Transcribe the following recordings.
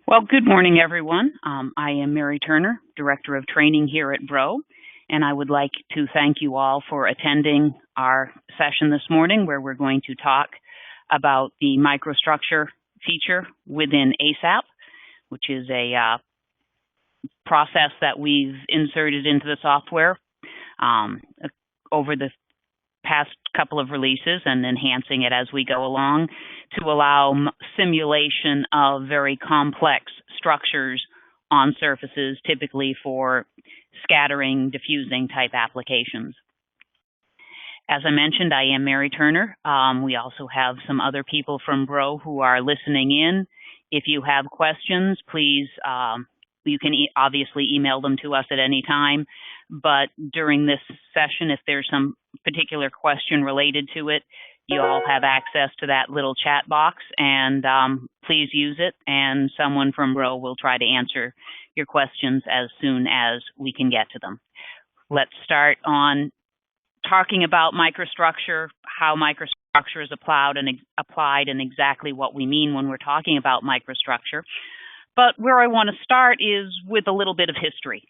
Well, good morning, everyone. I am Mary Turner, Director of Training here at Breault, and I would like to thank you all for attending our session this morning where we're going to talk about the microstructure feature within ASAP, which is a process that we've inserted into the software over the past couple of releases and enhancing it as we go along to allow simulation of very complex structures on surfaces, typically for scattering, diffusing type applications. As I mentioned, I am Mary Turner. We also have some other people from Breault who are listening in. If you have questions, please, you can obviously email them to us at any time. But during this session, if there's some particular question related to it, you all have access to that little chat box, and please use it, and someone from Breault will try to answer your questions as soon as we can get to them. Let's start on talking about microstructure, how microstructure is applied, and exactly what we mean when we're talking about microstructure. But where I want to start is with a little bit of history.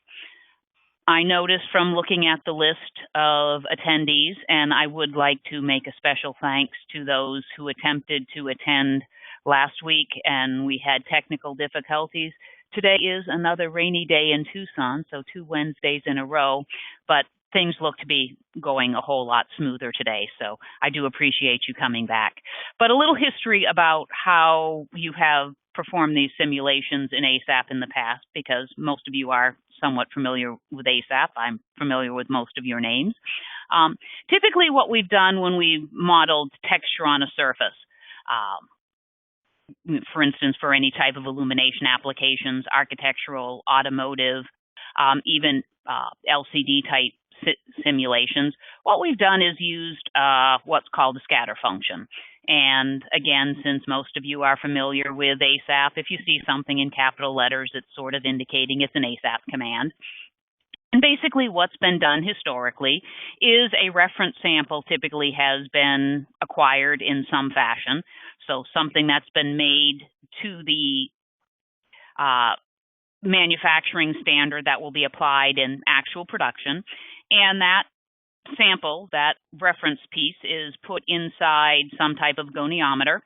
I noticed from looking at the list of attendees, and I would like to make a special thanks to those who attempted to attend last week, and we had technical difficulties. Today is another rainy day in Tucson, so 2 Wednesdays in a row, but things look to be going a whole lot smoother today, so I do appreciate you coming back. But a little history about how you have performed these simulations in ASAP in the past, because most of you are somewhat familiar with ASAP. I'm familiar with most of your names. Typically what we've done when we've modeled texture on a surface, for instance, for any type of illumination applications, architectural, automotive, even LCD type simulations, what we've done is used what's called the scatter function. And again, since most of you are familiar with ASAP, if you see something in capital letters, it's sort of indicating it's an ASAP command. And basically what's been done historically is a reference sample typically has been acquired in some fashion. So something that's been made to the manufacturing standard that will be applied in actual production. And that sample, that reference piece, is put inside some type of goniometer,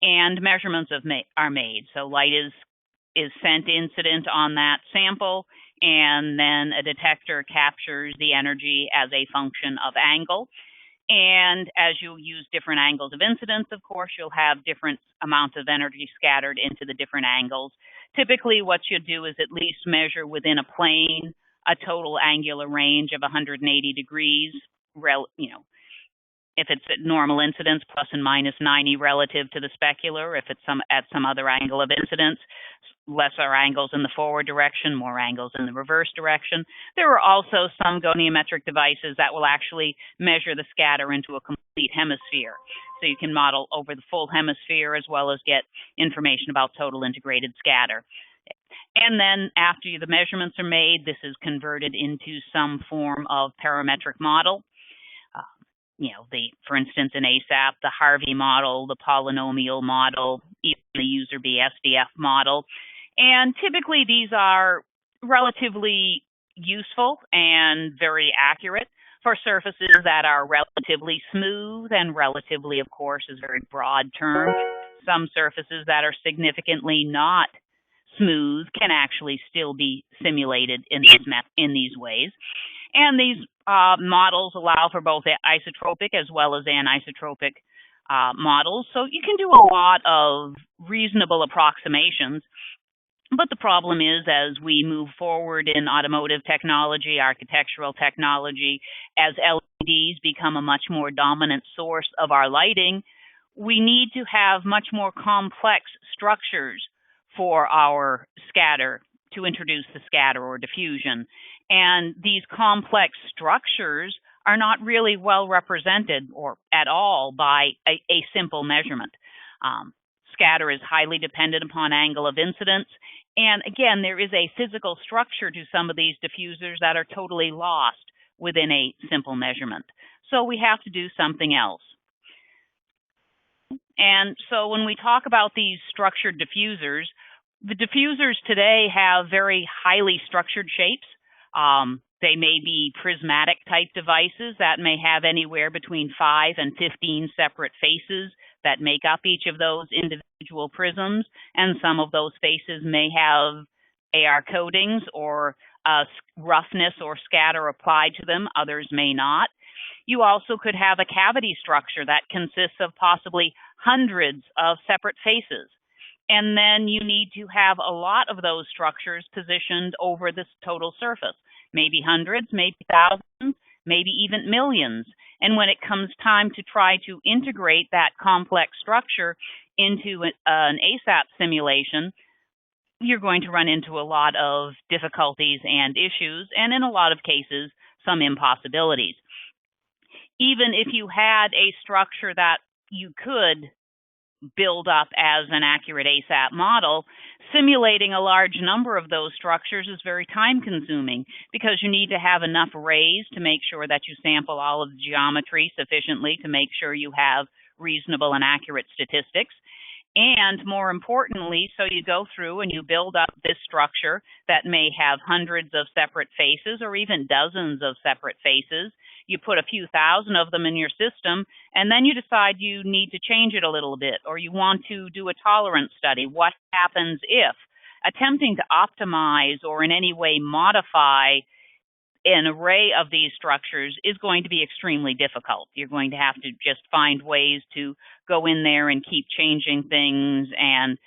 and measurements are made. So light is sent incident on that sample, and then a detector captures the energy as a function of angle. And as you use different angles of incidence, of course, you'll have different amounts of energy scattered into the different angles. Typically, what you do is at least measure within a plane a total angular range of 180 degrees, if it's at normal incidence, plus and minus 90 relative to the specular. If it's at some other angle of incidence, lesser angles in the forward direction, more angles in the reverse direction. There are also some goniometric devices that will actually measure the scatter into a complete hemisphere. So you can model over the full hemisphere as well as get information about total integrated scatter. And then after the measurements are made, this is converted into some form of parametric model. For instance, in ASAP, the Harvey model, the polynomial model, even the user BSDF model. And typically these are relatively useful and very accurate for surfaces that are relatively smooth, and relatively, of course, is a very broad term. Some surfaces that are significantly not smooth can actually still be simulated in these ways. And these models allow for both isotropic as well as anisotropic models. So you can do a lot of reasonable approximations. But the problem is, as we move forward in automotive technology, architectural technology, as LEDs become a much more dominant source of our lighting, we need to have much more complex structures for our scatter to introduce the scatter or diffusion. And these complex structures are not really well represented or at all by a simple measurement. Scatter is highly dependent upon angle of incidence. And again, there is a physical structure to some of these diffusers that are totally lost within a simple measurement. So we have to do something else. And so when we talk about these structured diffusers, The diffusers today have very highly structured shapes. They may be prismatic type devices that may have anywhere between 5 and 15 separate faces that make up each of those individual prisms, and some of those faces may have AR coatings or roughness or scatter applied to them. Others may not. You also could have a cavity structure that consists of possibly hundreds of separate faces. And then you need to have a lot of those structures positioned over this total surface, maybe hundreds, maybe thousands, maybe even millions. And when it comes time to try to integrate that complex structure into an ASAP simulation, you're going to run into a lot of difficulties and issues, and in a lot of cases, some impossibilities. Even if you had a structure that you could build up as an accurate ASAP model, simulating a large number of those structures is very time consuming because you need to have enough rays to make sure that you sample all of the geometry sufficiently to make sure you have reasonable and accurate statistics. And more importantly, so you go through and you build up this structure that may have hundreds of separate faces or even dozens of separate faces. You put a few thousand of them in your system, and then you decide you need to change it a little bit, or you want to do a tolerance study. What happens if? Attempting to optimize or in any way modify an array of these structures is going to be extremely difficult. You're going to have to just find ways to go in there and keep changing things, and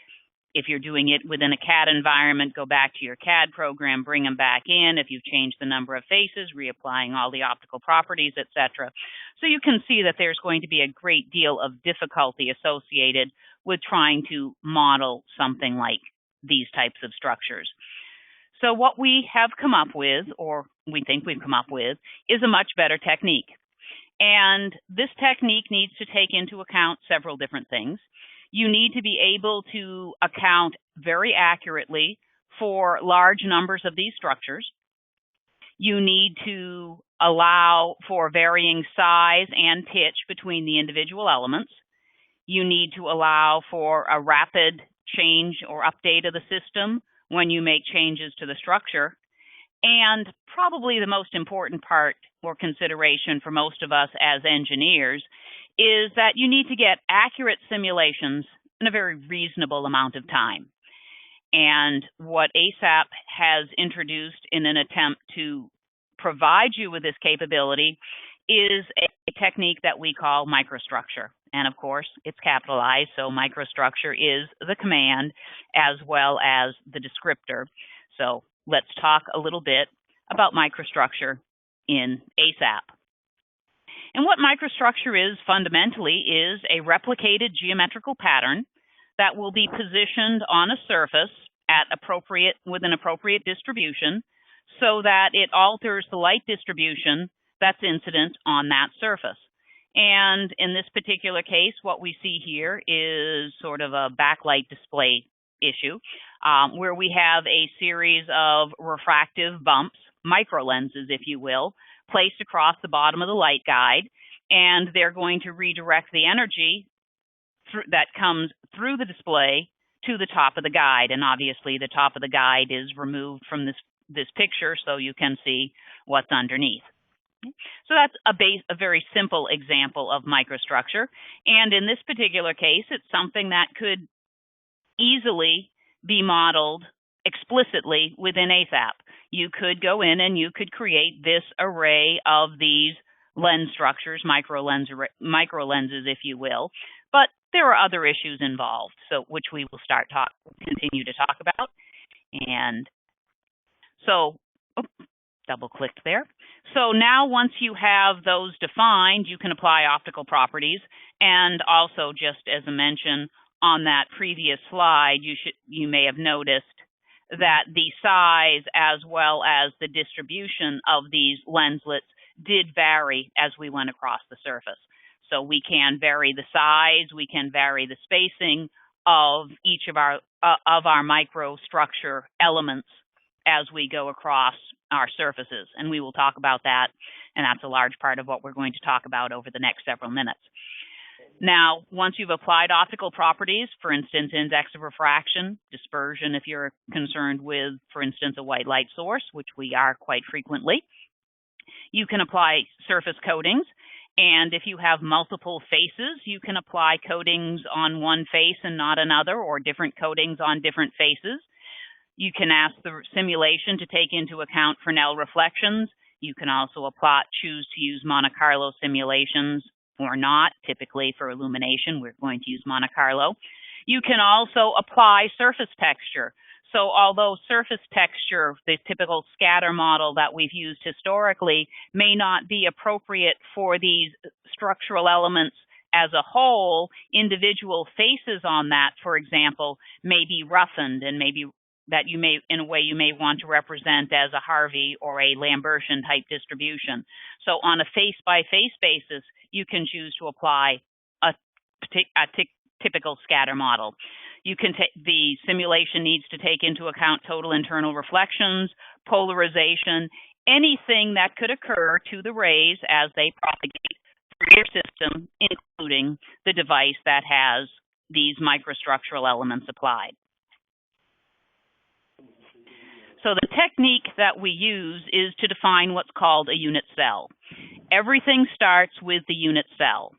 if you're doing it within a CAD environment, go back to your CAD program, bring them back in. If you've changed the number of faces, reapplying all the optical properties, etc. So you can see that there's going to be a great deal of difficulty associated with trying to model something like these types of structures. So what we have come up with, or we think we've come up with, is a much better technique. And this technique needs to take into account several different things. You need to be able to account very accurately for large numbers of these structures. You need to allow for varying size and pitch between the individual elements. You need to allow for a rapid change or update of the system when you make changes to the structure. And probably the most important part or consideration for most of us as engineers is that you need to get accurate simulations in a very reasonable amount of time. And what ASAP has introduced in an attempt to provide you with this capability is a technique that we call microstructure. And of course, it's capitalized, so microstructure is the command as well as the descriptor. So let's talk a little bit about microstructure in ASAP. And what microstructure is fundamentally is a replicated geometrical pattern that will be positioned on a surface with an appropriate distribution so that it alters the light distribution that's incident on that surface. And in this particular case, what we see here is sort of a backlight display issue where we have a series of refractive bumps, microlenses, if you will, placed across the bottom of the light guide, and they're going to redirect the energy that comes through the display to the top of the guide. And obviously the top of the guide is removed from this picture so you can see what's underneath. So that's a very simple example of microstructure. And in this particular case, it's something that could easily be modeled explicitly within ASAP. You could go in and you could create this array of these lens structures, microlenses, if you will. But there are other issues involved, so which we will continue to talk about. And so, double-clicked there. So now once you have those defined, you can apply optical properties. And also, just as a mention on that previous slide, you may have noticed that the size as well as the distribution of these lenslets did vary as we went across the surface. So we can vary the size, we can vary the spacing of each of our microstructure elements as we go across our surfaces. And we will talk about that, and that's a large part of what we're going to talk about over the next several minutes. Now, once you've applied optical properties, for instance, index of refraction, dispersion if you're concerned with, for instance, a white light source, which we are quite frequently, you can apply surface coatings. And if you have multiple faces, you can apply coatings on one face and not another, or different coatings on different faces. You can ask the simulation to take into account Fresnel reflections. You can also choose to use Monte Carlo simulations or not. Typically for illumination, we're going to use Monte Carlo. You can also apply surface texture. So although surface texture, the typical scatter model that we've used historically, may not be appropriate for these structural elements as a whole, individual faces on that, for example, may be roughened and maybe that you may, in a way, you may want to represent as a Harvey or a Lambertian type distribution. So on a face-by-face basis, you can choose to apply a typical scatter model. The simulation needs to take into account total internal reflections, polarization, anything that could occur to the rays as they propagate through your system, including the device that has these microstructural elements applied. So the technique that we use is to define what's called a unit cell. Everything starts with the unit cell.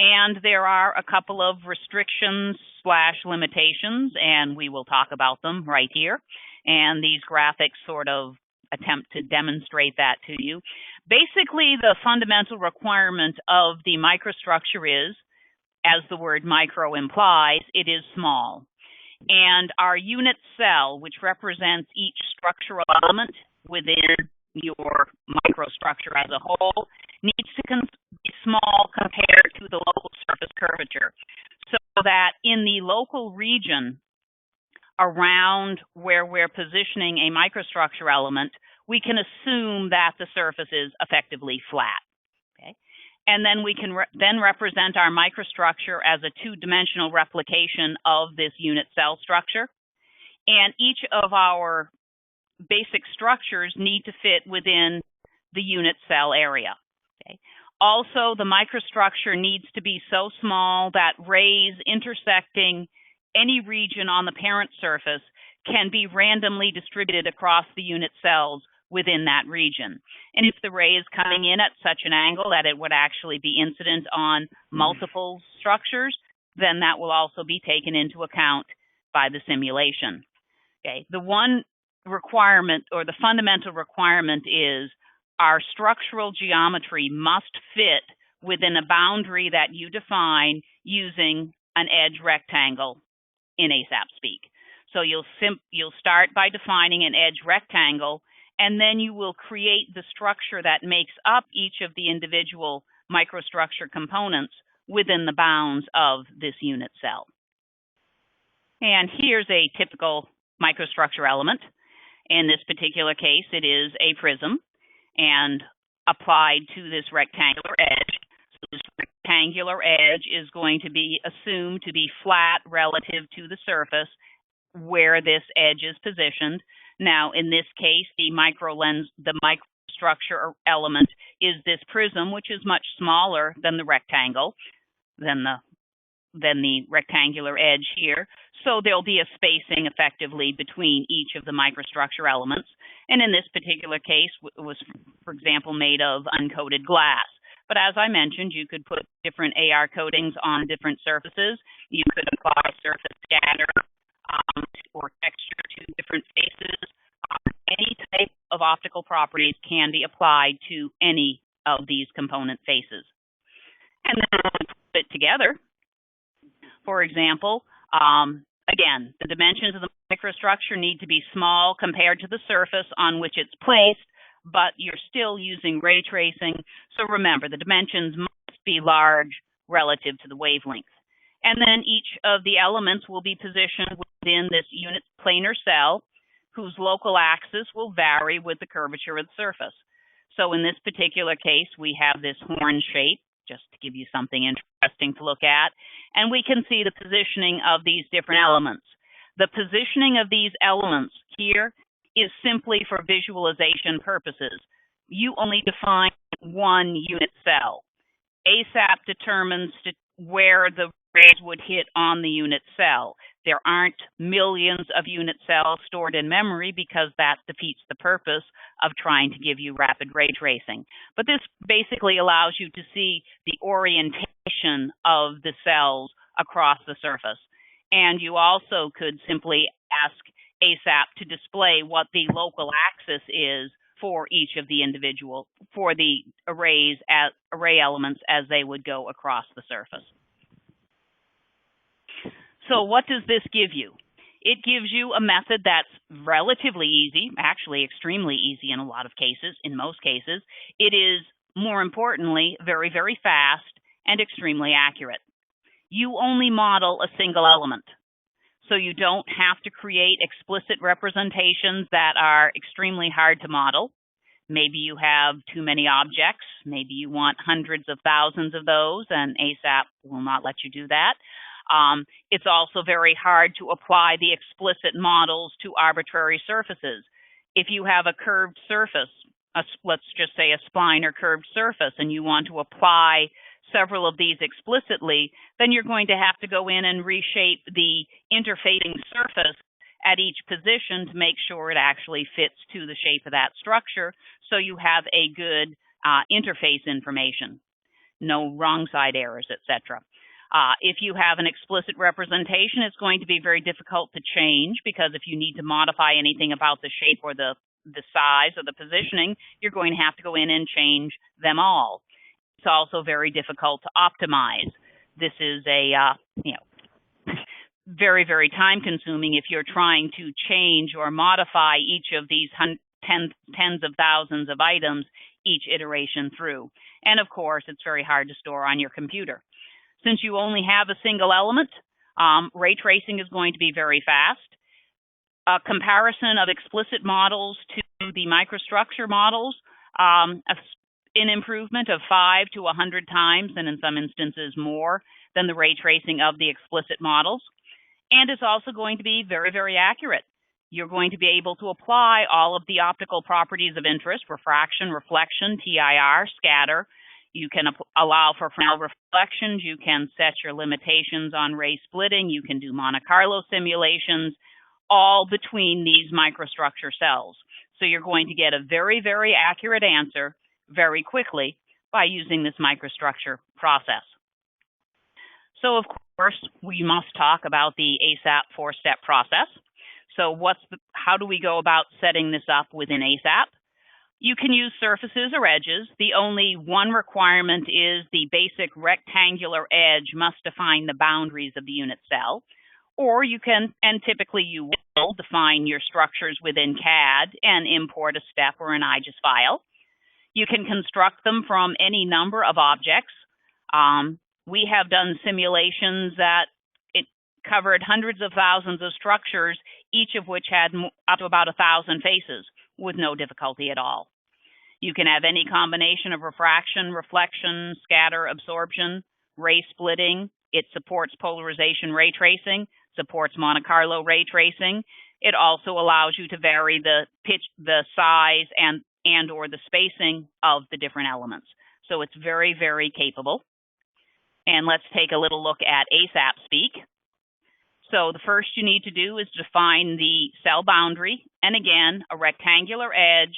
And there are a couple of restrictions/limitations, and we will talk about them right here. And these graphics sort of attempt to demonstrate that to you. Basically, the fundamental requirement of the microstructure is, as the word micro implies, it is small. And our unit cell, which represents each structural element within your microstructure as a whole, needs to be small compared to the local surface curvature, so that in the local region around where we're positioning a microstructure element, we can assume that the surface is effectively flat. Okay? And then we can then represent our microstructure as a two-dimensional replication of this unit cell structure. And each of our basic structures need to fit within the unit cell area. Okay? Also, the microstructure needs to be so small that rays intersecting any region on the parent surface can be randomly distributed across the unit cells within that region. And if the ray is coming in at such an angle that it would actually be incident on multiple structures, then that will also be taken into account by the simulation. Okay. The one requirement, or the fundamental requirement, is our structural geometry must fit within a boundary that you define using an edge rectangle in ASAP speak. So you'll start by defining an edge rectangle, and then you will create the structure that makes up each of the individual microstructure components within the bounds of this unit cell. And here's a typical microstructure element. In this particular case, it is a prism, and applied to this rectangular edge. So this rectangular edge is going to be assumed to be flat relative to the surface where this edge is positioned. Now, in this case, the microstructure element is this prism, which is much smaller than the rectangle, than the rectangular edge here. So there'll be a spacing effectively between each of the microstructure elements. And in this particular case, it was, for example, made of uncoated glass. But as I mentioned, you could put different AR coatings on different surfaces. You could apply surface scatter or texture to different faces. Any type of optical properties can be applied to any of these component faces. And then put it together. For example, again, the dimensions of the microstructure need to be small compared to the surface on which it's placed, but you're still using ray tracing. So remember, the dimensions must be large relative to the wavelength. And then each of the elements will be positioned within this unit planar cell, whose local axis will vary with the curvature of the surface. So in this particular case, we have this horn shape, just to give you something interesting to look at. And we can see the positioning of these different elements. The positioning of these elements here is simply for visualization purposes. You only define one unit cell. ASAP determines where the rays would hit on the unit cell. There aren't millions of unit cells stored in memory because that defeats the purpose of trying to give you rapid ray tracing. But this basically allows you to see the orientation of the cells across the surface. And you also could simply ask ASAP to display what the local axis is for each of the for the array elements as they would go across the surface. So what does this give you? It gives you a method that's relatively easy, actually extremely easy in a lot of cases, in most cases. It is, more importantly, very, very fast and extremely accurate. You only model a single element, so you don't have to create explicit representations that are extremely hard to model. Maybe you have too many objects. Maybe you want hundreds of thousands of those, and ASAP will not let you do that. It's also very hard to apply the explicit models to arbitrary surfaces. If you have a curved surface, let's just say a spline or curved surface, and you want to apply several of these explicitly, then you're going to have to go in and reshape the interfacing surface at each position to make sure it actually fits to the shape of that structure, so you have a good interface information, no wrong side errors, etc. If you have an explicit representation, it's going to be very difficult to change, because if you need to modify anything about the shape or the size or the positioning, you're going to have to go in and change them all. It's also very difficult to optimize. This is a very, very time consuming if you're trying to change or modify each of these tens of thousands of items each iteration through. And of course, it's very hard to store on your computer. Since you only have a single element, ray tracing is going to be very fast. A comparison of explicit models to the microstructure models, an improvement of 5 to 100 times, and in some instances more, than the ray tracing of the explicit models. And it's also going to be very, very accurate. You're going to be able to apply all of the optical properties of interest: refraction, reflection, TIR, scatter. You can allow for Fresnel reflections. You can set your limitations on ray splitting. You can do Monte Carlo simulations, all between these microstructure cells. So you're going to get a very, very accurate answer very quickly by using this microstructure process. So of course, we must talk about the ASAP 4-step process. So how do we go about setting this up within ASAP? You can use surfaces or edges. The only one requirement is the basic rectangular edge must define the boundaries of the unit cell. Or you can, and typically you will, define your structures within CAD and import a step or an IGES file. You can construct them from any number of objects. We have done simulations that covered hundreds of thousands of structures, each of which had up to about 1,000 faces with no difficulty at all. You can have any combination of refraction, reflection, scatter, absorption, ray splitting. It supports polarization ray tracing, supports Monte Carlo ray tracing. It also allows you to vary the pitch, the size, and or the spacing of the different elements. So it's very, very capable. And let's take a little look at ASAP speak. So the first you need to do is define the cell boundary, and again, a rectangular edge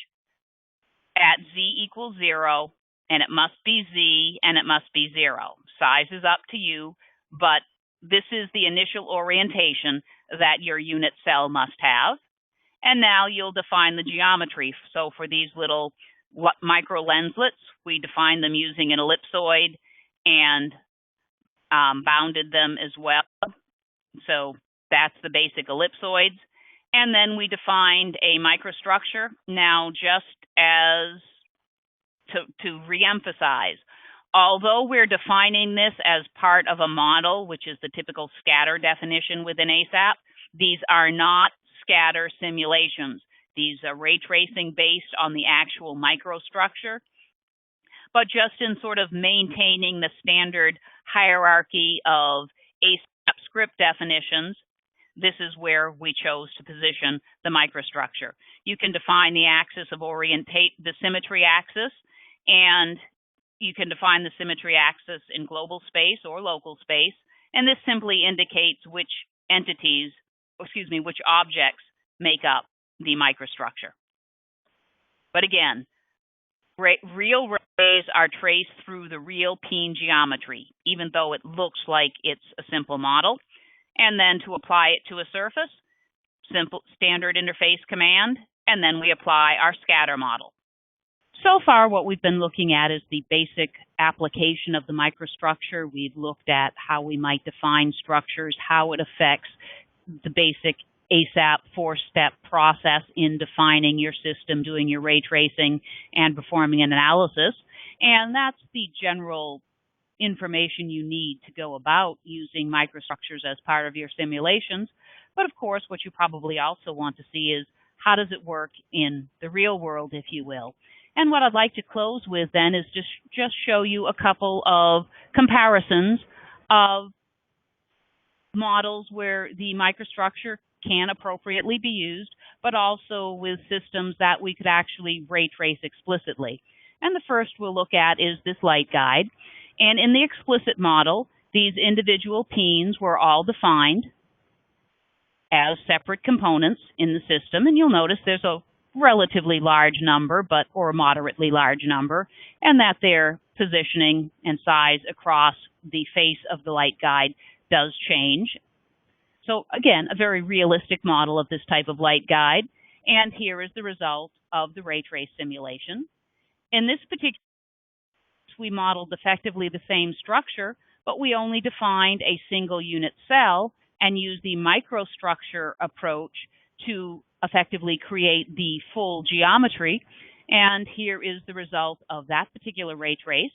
at z equals 0, and it must be z, and it must be 0. Size is up to you, but this is the initial orientation that your unit cell must have. And now you'll define the geometry. So for these little micro lenslets, we define them using an ellipsoid and bounded them as well. So that's the basic ellipsoids. And then we defined a microstructure. Now, just as to reemphasize, although we're defining this as part of a model, which is the typical scatter definition within ASAP, these are not scatter simulations. These are ray tracing based on the actual microstructure, but just in sort of maintaining the standard hierarchy of ASAP script definitions, this is where we chose to position the microstructure. You can define the axis of the symmetry axis, and You can define the symmetry axis in global space or local space, and this simply indicates which which objects make up the microstructure. But again, real rays are traced through the real peen geometry, even though it looks like it's a simple model. And then to apply it to a surface, simple standard interface command, and then we apply our scatter model. So far, what we've been looking at is the basic application of the microstructure. We've looked at how we might define structures, how it affects the basic ASAP four-step process in defining your system, doing your ray tracing, and performing an analysis. And that's the general information you need to go about using microstructures as part of your simulations. But of course, what you probably also want to see is how does it work in the real world, if you will. And what I'd like to close with then is just show you a couple of comparisons of models where the microstructure can appropriately be used, but also with systems that we could actually ray trace explicitly. And the first we'll look at is this light guide. And in the explicit model, these individual peens were all defined as separate components in the system. And you'll notice there's a relatively large number, or a moderately large number, and that their positioning and size across the face of the light guide does change. So again, a very realistic model of this type of light guide. And here is the result of the ray trace simulation. In this particular case, we modeled effectively the same structure, but we only defined a single unit cell and used the microstructure approach to effectively create the full geometry. And here is the result of that particular ray trace.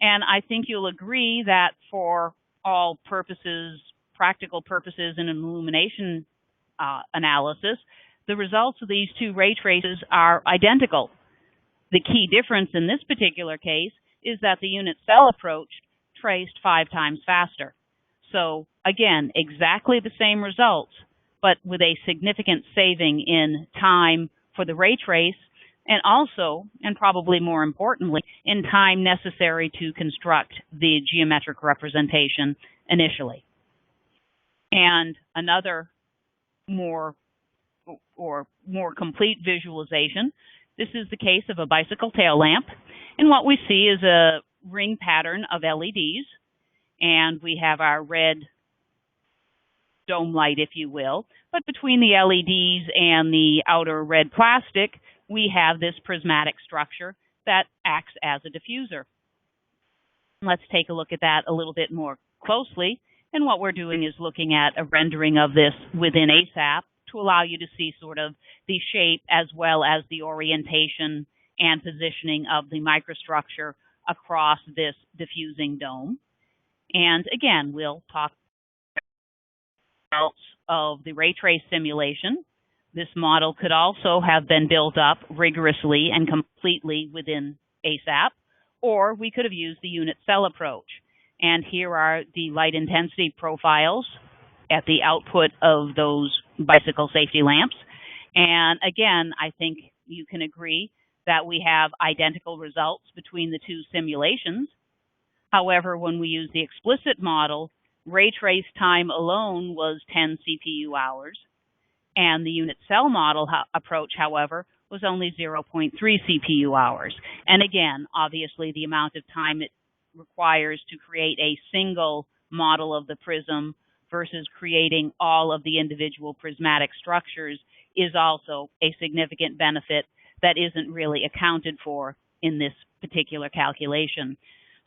And I think you'll agree that for all purposes, practical purposes in an illumination analysis, the results of these two ray traces are identical. The key difference in this particular case is that the unit cell approach traced 5 times faster. So again, exactly the same results, but with a significant saving in time for the ray trace, and also, and probably more importantly, in time necessary to construct the geometric representation initially. And another more complete visualization, this is the case of a bicycle tail lamp. And what we see is a ring pattern of LEDs, and we have our red dome light, if you will. But between the LEDs and the outer red plastic, we have this prismatic structure that acts as a diffuser. Let's take a look at that a little bit more closely. And what we're doing is looking at a rendering of this within ASAP to allow you to see sort of the shape as well as the orientation and positioning of the microstructure across this diffusing dome. And again, we'll talk of the ray trace simulation. This model could also have been built up rigorously and completely within ASAP, or we could have used the unit cell approach. And here are the light intensity profiles at the output of those bicycle safety lamps. And again, I think you can agree that we have identical results between the two simulations. However, when we use the explicit model, ray trace time alone was 10 CPU hours, and the unit cell model approach, however, was only 0.3 CPU hours. And again, obviously, the amount of time it requires to create a single model of the prism versus creating all of the individual prismatic structures is also a significant benefit that isn't really accounted for in this particular calculation.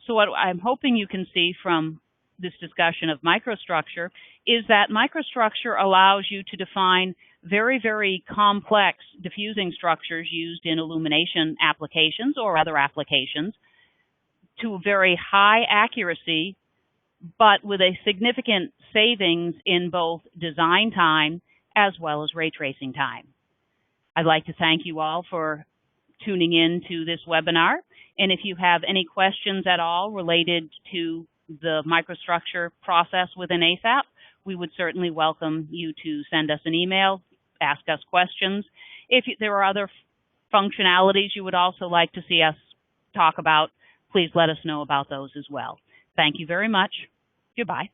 So what I'm hoping you can see from this discussion of microstructure is that microstructure allows you to define very, very complex diffusing structures used in illumination applications or other applications to very high accuracy, but with a significant savings in both design time as well as ray tracing time. I'd like to thank you all for tuning in to this webinar. And if you have any questions at all related to the microstructure process within ASAP, we would certainly welcome you to send us an email, ask us questions. If there are other functionalities you would also like to see us talk about, please let us know about those as well. Thank you very much. Goodbye.